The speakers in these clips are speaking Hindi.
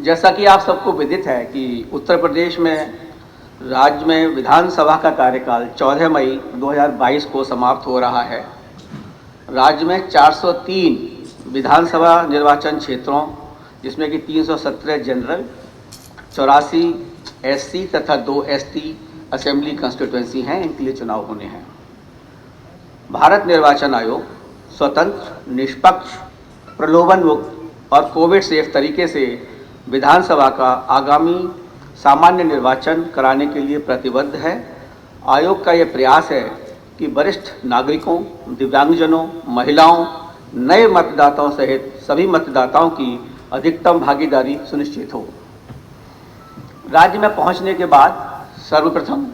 जैसा कि आप सबको विदित है कि उत्तर प्रदेश में राज्य में विधानसभा का कार्यकाल 14 मई 2022 को समाप्त हो रहा है। राज्य में 403 विधानसभा निर्वाचन क्षेत्रों, जिसमें कि 317 जनरल, 84 एससी तथा 2 एसटी असेंबली कंस्टिट्यूएंसी हैं, इनके लिए चुनाव होने हैं। भारत निर्वाचन आयोग स्वतंत्र, निष्पक्ष, प्रलोभन मुक्त और कोविड सेफ तरीके से विधानसभा का आगामी सामान्य निर्वाचन कराने के लिए प्रतिबद्ध है। आयोग का यह प्रयास है कि वरिष्ठ नागरिकों, दिव्यांगजनों, महिलाओं, नए मतदाताओं सहित सभी मतदाताओं की अधिकतम भागीदारी सुनिश्चित हो। राज्य में पहुंचने के बाद सर्वप्रथम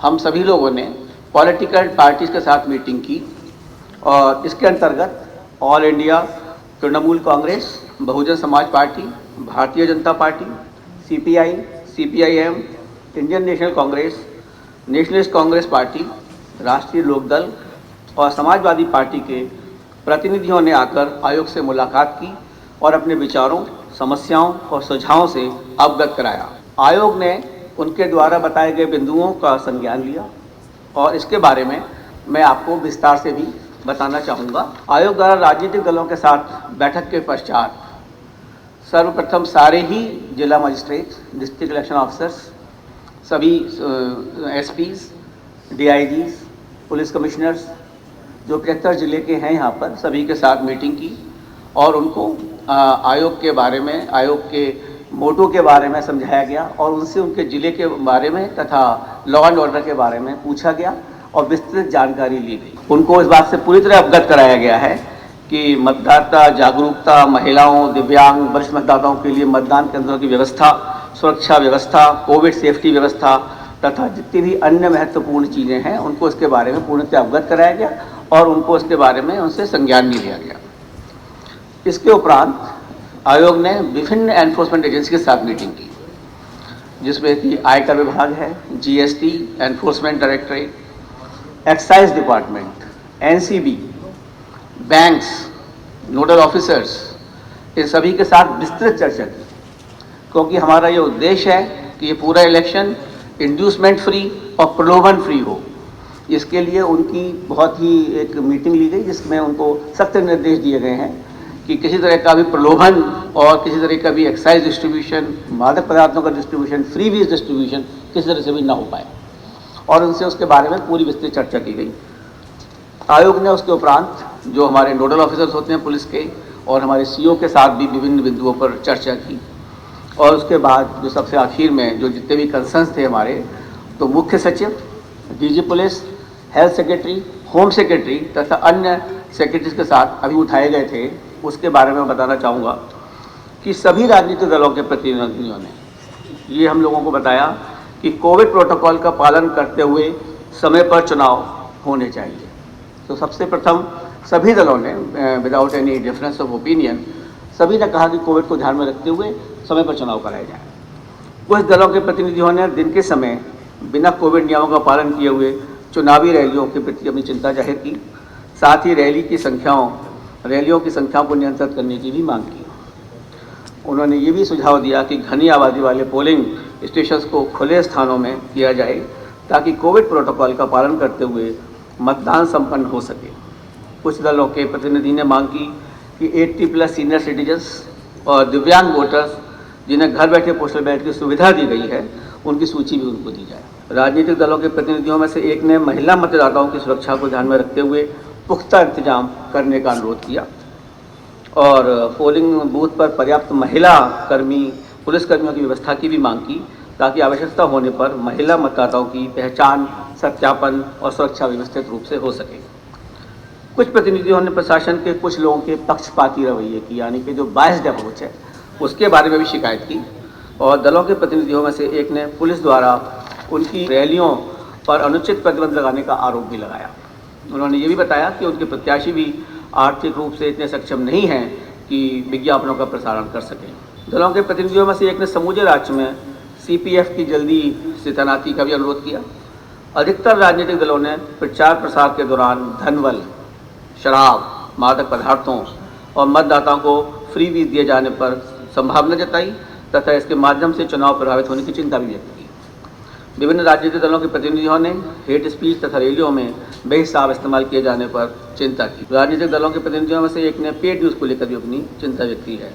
हम सभी लोगों ने पॉलिटिकल पार्टीज के साथ मीटिंग की और इसके अंतर्गत all India Trinamool Congress, Bahujan Samaj party, Bharatiya Janata party, CPI, CPIM, Indian national Congress, nationalist Congress party, राष्ट्रीय लोकदल और समाजवादी पार्टी के प्रतिनिधियों ने आकर आयोग से मुलाकात की और अपने विचारों, समस्याओं और सुझावों से अवगत कराया। आयोग ने उनके द्वारा बताए गए बिंदुओं का संज्ञान लिया और इसके बारे में मैं आपको विस्तार से भी बताना चाहूँगा। आयोग द्वारा राजनीतिक दलों के साथ बैठक के पश्चात सर्वप्रथम सारे ही जिला मजिस्ट्रेट, डिस्ट्रिक्ट इलेक्शन ऑफिसर्स, सभी एसपीज, डीआईजीज, पुलिस कमिश्नर्स जो 73 जिले के हैं यहाँ पर, सभी के साथ मीटिंग की और उनको आयोग के बारे में, आयोग के मोटो के बारे में समझाया गया और उनसे उनके ज़िले के बारे में तथा लॉ एंड ऑर्डर के बारे में पूछा गया और विस्तृत जानकारी ली गई। उनको इस बात से पूरी तरह अवगत कराया गया है कि मतदाता जागरूकता, महिलाओं, दिव्यांग, वरिष्ठ मतदाताओं के लिए मतदान केंद्रों की व्यवस्था, सुरक्षा व्यवस्था, कोविड सेफ्टी व्यवस्था तथा जितनी भी अन्य महत्वपूर्ण चीज़ें हैं उनको इसके बारे में पूर्णतः अवगत कराया गया और उनको इसके बारे में उनसे संज्ञान भी लिया गया। इसके उपरांत आयोग ने विभिन्न एनफोर्समेंट एजेंसी के साथ मीटिंग की, जिसमें कि आयकर विभाग है, GST, enforcement directorate, excise department, NCB, banks, nodal officers, इन सभी के साथ विस्तृत चर्चा की, क्योंकि हमारा ये उद्देश्य है कि ये पूरा इलेक्शन इंड्यूसमेंट फ्री और प्रलोभन फ्री हो। इसके लिए उनकी बहुत ही एक मीटिंग ली गई जिसमें उनको सख्त निर्देश दिए गए हैं कि किसी तरह का भी प्रलोभन और किसी तरह का भी एक्साइज डिस्ट्रीब्यूशन, मादक पदार्थों का डिस्ट्रीब्यूशन, फ्री वीज डिस्ट्रीब्यूशन किसी तरह से भी ना हो पाए और उनसे उसके बारे में पूरी विस्तृत चर्चा की गई। आयोग ने उसके उपरांत जो हमारे नोडल ऑफिसर्स होते हैं पुलिस के और हमारे सीओ के साथ भी विभिन्न बिंदुओं पर चर्चा की और उसके बाद जो सबसे आखिर में जो जितने भी कंसर्न्स थे हमारे, तो मुख्य सचिव, DG police, health secretary, home secretary तथा अन्य सेक्रेटरीज के साथ अभी उठाए गए थे, उसके बारे में बताना चाहूँगा कि सभी राजनीतिक दलों के प्रतिनिधियों ने ये हम लोगों को बताया कि कोविड प्रोटोकॉल का पालन करते हुए समय पर चुनाव होने चाहिए। तो सबसे प्रथम सभी दलों ने without any difference of opinion सभी ने कहा कि कोविड को ध्यान में रखते हुए समय पर चुनाव कराए जाए। कुछ दलों के प्रतिनिधियों ने दिन के समय बिना कोविड नियमों का पालन किए हुए चुनावी रैलियों के प्रति अपनी चिंता जाहिर की, साथ ही रैलियों की संख्याओं को नियंत्रित करने की भी मांग की। उन्होंने ये भी सुझाव दिया कि घनी आबादी वाले पोलिंग स्टेशंस को खुले स्थानों में किया जाए ताकि कोविड प्रोटोकॉल का पालन करते हुए मतदान संपन्न हो सके। कुछ दलों के प्रतिनिधि ने मांग की कि 80+ सीनियर सिटीजन्स और दिव्यांग वोटर्स जिन्हें घर बैठे पोस्टल बैलेट की सुविधा दी गई है, उनकी सूची भी उनको दी जाए। राजनीतिक दलों के प्रतिनिधियों में से एक ने महिला मतदाताओं की सुरक्षा को ध्यान में रखते हुए पुख्ता इंतजाम करने का अनुरोध किया और पोलिंग बूथ पर पर्याप्त महिला कर्मी, पुलिसकर्मियों की व्यवस्था की भी मांग की ताकि आवश्यकता होने पर महिला मतदाताओं की पहचान, सत्यापन और सुरक्षा व्यवस्थित रूप से हो सके। कुछ प्रतिनिधियों ने प्रशासन के कुछ लोगों के पक्षपाती रवैये की, यानी कि जो बायस्ड अप्रोच है, उसके बारे में भी शिकायत की और दलों के प्रतिनिधियों में से एक ने पुलिस द्वारा उनकी रैलियों पर अनुचित प्रतिबंध लगाने का आरोप भी लगाया। उन्होंने ये भी बताया कि उनके प्रत्याशी भी आर्थिक रूप से इतने सक्षम नहीं हैं कि विज्ञापनों का प्रसारण कर सकें। दलों के प्रतिनिधियों में से एक ने समूचे राज्य में सीपीएफ की जल्दी से तैनाती का भी अनुरोध किया। अधिकतर राजनीतिक दलों ने प्रचार प्रसार के दौरान धनबल, शराब, मादक पदार्थों और मतदाताओं को फ्री वीज दिए जाने पर संभावना जताई तथा इसके माध्यम से चुनाव प्रभावित होने की चिंता भी व्यक्त की। विभिन्न राजनीतिक दलों के प्रतिनिधियों ने हेट स्पीच तथा रैलियों में बेहिसाब इस्तेमाल किए जाने पर चिंता की। राजनीतिक दलों के प्रतिनिधियों में से एक ने पेड न्यूज़ को लेकर भी अपनी चिंता व्यक्त की है।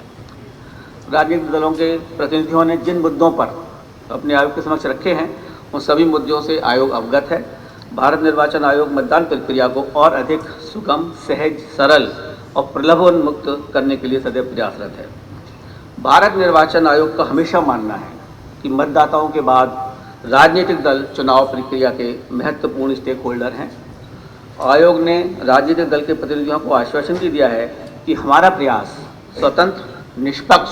राजनीतिक दलों के प्रतिनिधियों ने जिन मुद्दों पर अपने आयोग के समक्ष रखे हैं उन सभी मुद्दों से आयोग अवगत है। भारत निर्वाचन आयोग मतदान प्रक्रिया को और अधिक सुगम, सहज, सरल और प्रलोभन मुक्त करने के लिए सदैव प्रयासरत है। भारत निर्वाचन आयोग का हमेशा मानना है कि मतदाताओं के बाद राजनीतिक दल चुनाव प्रक्रिया के महत्वपूर्ण स्टेक होल्डर हैं। आयोग ने राजनीतिक दल के प्रतिनिधियों को आश्वासन भी दिया है कि हमारा प्रयास स्वतंत्र, निष्पक्ष,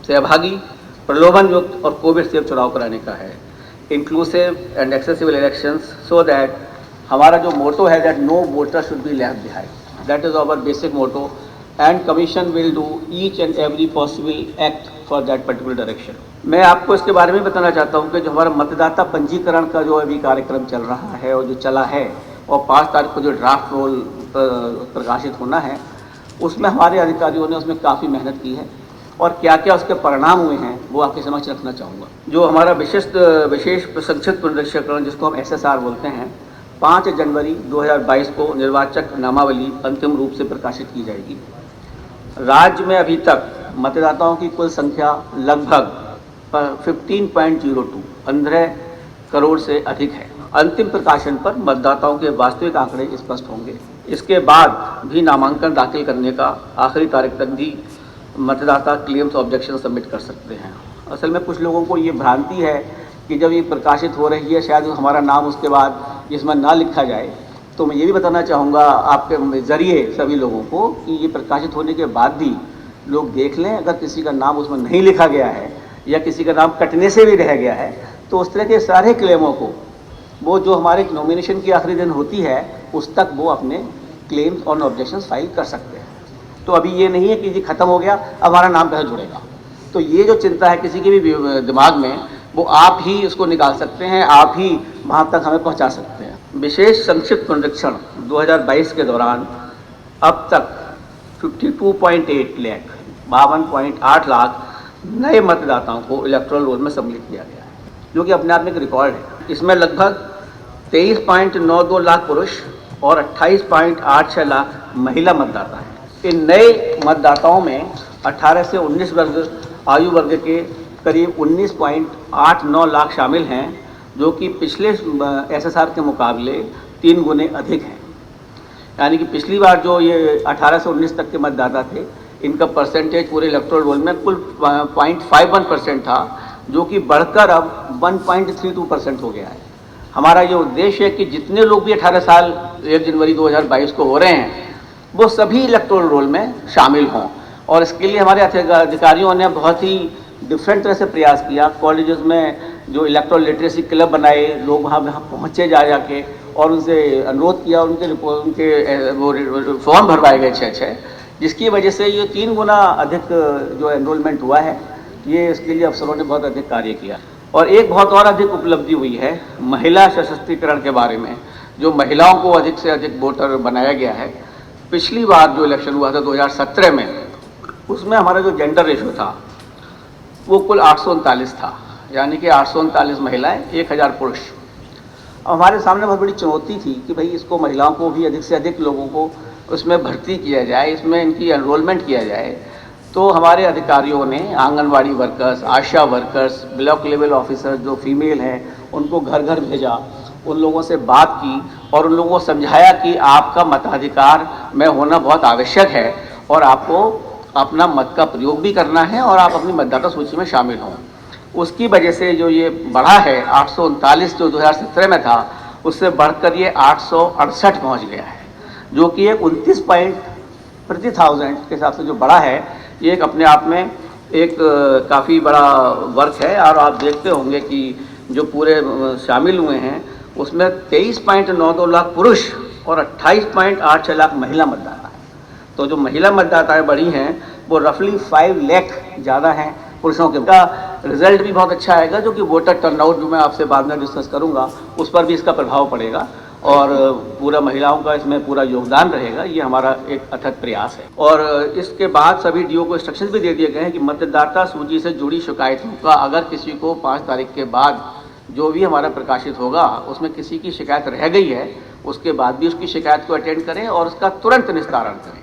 सहभागी, प्रलोभन युक्त और कोविड सेफ चुनाव कराने का है, inclusive and accessible elections, so that हमारा जो मोटो है that no voter should be left behind, that is our basic motto and commission will do each and every possible act for that particular direction. मैं आपको इसके बारे में बताना चाहता हूं कि जो हमारा मतदाता पंजीकरण का जो अभी कार्यक्रम चल रहा है और जो चला है और 5 तारीख को जो ड्राफ्ट रोल प्रकाशित होना है, उसमें हमारे अधिकारियों ने उसमें काफ़ी मेहनत की है और क्या क्या उसके परिणाम हुए हैं वो आपके समक्ष रखना चाहूँगा। जो हमारा विशेष संक्षिप्त पुनरीक्षण जिसको हम SSR बोलते हैं, 5 जनवरी 2022 को निर्वाचक नामावली अंतिम रूप से प्रकाशित की जाएगी। राज्य में अभी तक मतदाताओं की कुल संख्या लगभग 15 करोड़ से अधिक है। अंतिम प्रकाशन पर मतदाताओं के वास्तविक आंकड़े स्पष्ट होंगे। इसके बाद भी नामांकन दाखिल करने का आखिरी तारीख तक भी मतदाता क्लेम्स ऑब्जेक्शन सबमिट कर सकते हैं। असल में कुछ लोगों को ये भ्रांति है कि जब ये प्रकाशित हो रही है शायद हमारा नाम उसके बाद इसमें ना लिखा जाए, तो मैं ये भी बताना चाहूँगा आपके ज़रिए सभी लोगों को कि ये प्रकाशित होने के बाद भी लोग देख लें, अगर किसी का नाम उसमें नहीं लिखा गया है या किसी का नाम कटने से भी रह गया है तो उस तरह के सारे क्लेमों को वो जो हमारे नॉमिनेशन की आखिरी दिन होती है उस तक वो अपने क्लेम्स और ऑब्जेक्शंस फाइल कर सकते हैं। तो अभी ये नहीं है कि ये ख़त्म हो गया अब हमारा नाम कैसे जुड़ेगा। तो ये जो चिंता है किसी के भी दिमाग में, वो आप ही उसको निकाल सकते हैं, आप ही वहाँ तक हमें पहुँचा सकते हैं। विशेष संक्षिप्त पुनरीक्षण 2022 के दौरान अब तक 52.8 लाख 52.8 लाख नए मतदाताओं को इलेक्टोरल रोल में सम्मिलित किया गया है, जो कि अपने आप में एक रिकॉर्ड है। इसमें लगभग 23.92 लाख पुरुष और 28.86 लाख महिला मतदाता हैं। इन नए मतदाताओं में 18 से 19 वर्ग आयु वर्ग के करीब 19.89 लाख शामिल हैं, जो कि पिछले SSR के मुकाबले 3 गुने अधिक हैं। यानी कि पिछली बार जो ये 18 से 19 तक के मतदाता थे, इनका परसेंटेज पूरे इलेक्टोरल रोल में कुल 0.51% था, जो कि बढ़कर अब 1.32% हो गया है। हमारा ये उद्देश्य है कि जितने लोग भी 18 साल 1 जनवरी 2022 को हो रहे हैं वो सभी इलेक्टोरल रोल में शामिल हों, और इसके लिए हमारे अधिकारियों ने बहुत ही डिफरेंट तरह से प्रयास किया। कॉलेजेस में जो इलेक्टोरल लिटरेसी क्लब बनाए, लोग वहाँ पहुँचे जाके और उनसे अनुरोध किया, उनके वो फॉर्म भरवाए गए 6, जिसकी वजह से ये 3 गुना अधिक जो एनरोलमेंट हुआ है। ये इसके लिए अफसरों ने बहुत अधिक कार्य किया। और एक बहुत और अधिक उपलब्धि हुई है महिला सशक्तिकरण के बारे में, जो महिलाओं को अधिक से अधिक वोटर बनाया गया है। पिछली बार जो इलेक्शन हुआ था 2017 में, उसमें हमारा जो जेंडर रेशो था वो कुल 839 था, यानी कि 839 महिलाएं 1000 पुरुष। अब हमारे सामने बहुत बड़ी चुनौती थी कि भाई इसको महिलाओं को भी अधिक से अधिक लोगों को उसमें भर्ती किया जाए, इसमें इनकी एनरोलमेंट किया जाए। तो हमारे अधिकारियों ने आंगनवाड़ी वर्कर्स, आशा वर्कर्स, ब्लॉक लेवल ऑफिसर जो फीमेल हैं उनको घर घर भेजा, उन लोगों से बात की और उन लोगों को समझाया कि आपका मताधिकार में होना बहुत आवश्यक है और आपको अपना मत का प्रयोग भी करना है और आप अपनी मतदाता सूची में शामिल हों। उसकी वजह से जो ये बढ़ा है 839 जो 2017 में था, उससे बढ़कर ये 868 पहुँच गया है, जो कि एक 29 पॉइंट प्रति 1000 के हिसाब से जो बढ़ा है, ये एक अपने आप में एक काफ़ी बड़ा वर्क है। और आप देखते होंगे कि जो पूरे शामिल हुए हैं उसमें 23.92 लाख पुरुष और 28.86 लाख महिला मतदाता हैं। तो जो महिला मतदाताएं बढ़ी हैं वो रफली 5 लाख ज़्यादा हैं पुरुषों के। का रिजल्ट भी बहुत अच्छा आएगा, जो कि वोटर टर्नआउट जो मैं आपसे बाद में डिस्कस करूंगा उस पर भी इसका प्रभाव पड़ेगा। और पूरा महिलाओं का इसमें पूरा योगदान रहेगा। ये हमारा एक अथक प्रयास है। और इसके बाद सभी डीओ को इंस्ट्रक्शंस भी दे दिए गए हैं कि मतदाता सूची से जुड़ी शिकायतों का अगर किसी को 5 तारीख के बाद जो भी हमारा प्रकाशित होगा उसमें किसी की शिकायत रह गई है, उसके बाद भी उसकी शिकायत को अटेंड करें और उसका तुरंत निस्तारण करें।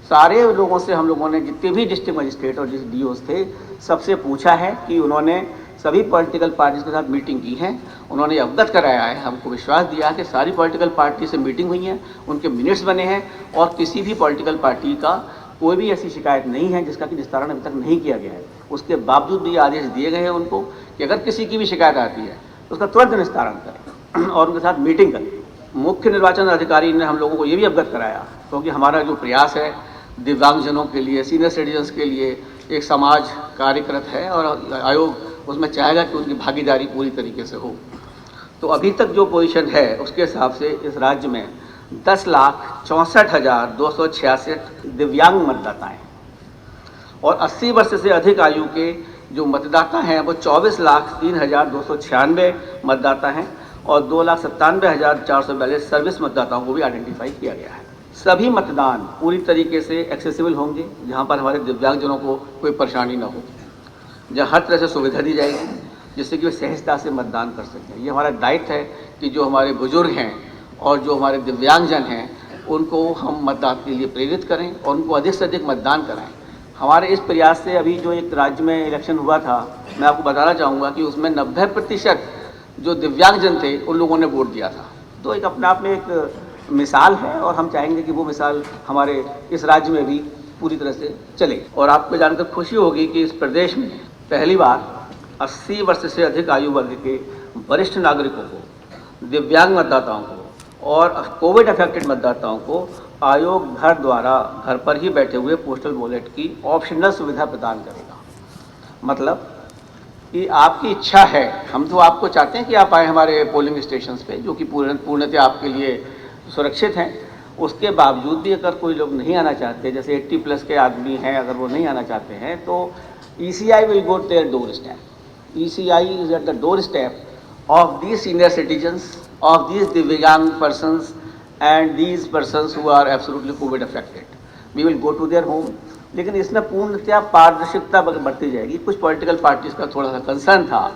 सारे लोगों से हम लोगों ने, जितने भी डिस्ट्रिक्ट मजिस्ट्रेट और जिस डीओ थे, सबसे पूछा है कि उन्होंने सभी पॉलिटिकल पार्टीज के साथ मीटिंग की है, उन्होंने अवगत कराया है, हमको विश्वास दिया कि सारी पॉलिटिकल पार्टी से मीटिंग हुई है, उनके मिनट्स बने हैं और किसी भी पॉलिटिकल पार्टी का कोई भी ऐसी शिकायत नहीं है जिसका कि निस्तारण अभी तक नहीं किया गया है। उसके बावजूद भी आदेश दिए गए हैं उनको कि अगर किसी की भी शिकायत आती है तो उसका तुरंत निस्तारण करें और उनके साथ मीटिंग करें। मुख्य निर्वाचन अधिकारी ने हम लोगों को ये भी अवगत कराया, क्योंकि हमारा जो प्रयास है दिव्यांगजनों के लिए, सीनियर सिटीजन्स के लिए एक समाज कार्यरत है और आयोग उसमें चाहेगा कि उनकी भागीदारी पूरी तरीके से हो। तो अभी तक जो पोजीशन है उसके हिसाब से इस राज्य में 10,64,266 दिव्यांग मतदाता हैं और 80 वर्ष से अधिक आयु के जो मतदाता हैं वो 24,03,296 मतदाता हैं और 2,97,442 सर्विस मतदाताओं को भी आइडेंटिफाई किया गया है। सभी मतदान पूरी तरीके से एक्सेसिबल होंगे, जहां पर हमारे दिव्यांगजनों को कोई परेशानी ना हो, जहाँ हर तरह से सुविधा दी जाएगी जिससे कि वे सहजता से मतदान कर सकें। ये हमारा दायित्व है कि जो हमारे बुजुर्ग हैं और जो हमारे दिव्यांगजन हैं उनको हम मतदान के लिए प्रेरित करें और उनको अधिक से अधिक मतदान कराएं। हमारे इस प्रयास से अभी जो एक राज्य में इलेक्शन हुआ था, मैं आपको बताना चाहूँगा कि उसमें 90% जो दिव्यांगजन थे उन लोगों ने वोट दिया था। तो एक अपने आप में एक मिसाल है और हम चाहेंगे कि वो मिसाल हमारे इस राज्य में भी पूरी तरह से चले। और आपको जानकर खुशी होगी कि इस प्रदेश में पहली बार 80 वर्ष से अधिक आयु वर्ग के वरिष्ठ नागरिकों को, दिव्यांग मतदाताओं को और कोविड अफेक्टेड मतदाताओं को आयोग घर द्वारा घर पर ही बैठे हुए पोस्टल बैलेट की ऑप्शनल सुविधा प्रदान करेगा। मतलब कि आपकी इच्छा है, हम तो आपको चाहते हैं कि आप आए हमारे पोलिंग स्टेशंस पे, जो कि पूर्णतः आपके लिए सुरक्षित हैं। उसके बावजूद भी अगर कोई लोग नहीं आना चाहते, जैसे 80+ के आदमी हैं, अगर वो नहीं आना चाहते हैं तो ECI will go to their doorstep. ECI is at the doorstep of these senior citizens, of these divyang persons and these persons who are absolutely COVID affected. We will go to their home. लेकिन इसमें पूर्णतः पारदर्शिता बढ़ती जाएगी। कुछ पॉलिटिकल पार्टीज का थोड़ा सा कंसर्न था।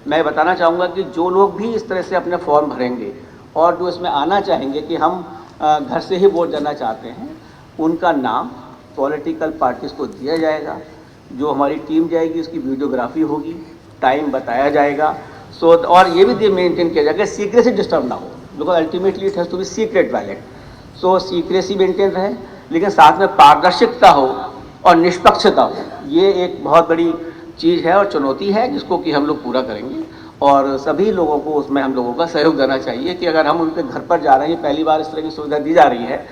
मैं बताना चाहूँगा कि जो लोग भी इस तरह से अपने फॉर्म भरेंगे और जो इसमें आना चाहेंगे कि हम घर से ही वोट देना चाहते हैं, उनका नाम पॉलिटिकल पार्टीज़ को दिया जाएगा। जो हमारी टीम जाएगी उसकी वीडियोग्राफी होगी, टाइम बताया जाएगा। और ये भी मेंटेन किया जाएगा सीक्रेसी डिस्टर्ब ना हो, because ultimately it has to be secret ballot. So secrecy maintain रहे, लेकिन साथ में पारदर्शिता हो और निष्पक्षता हो। ये एक बहुत बड़ी चीज़ है और चुनौती है जिसको कि हम लोग पूरा करेंगे और सभी लोगों को उसमें हम लोगों का सहयोग देना चाहिए कि अगर हम उनके घर पर जा रहे हैं, पहली बार इस तरह की सुविधा दी जा रही है।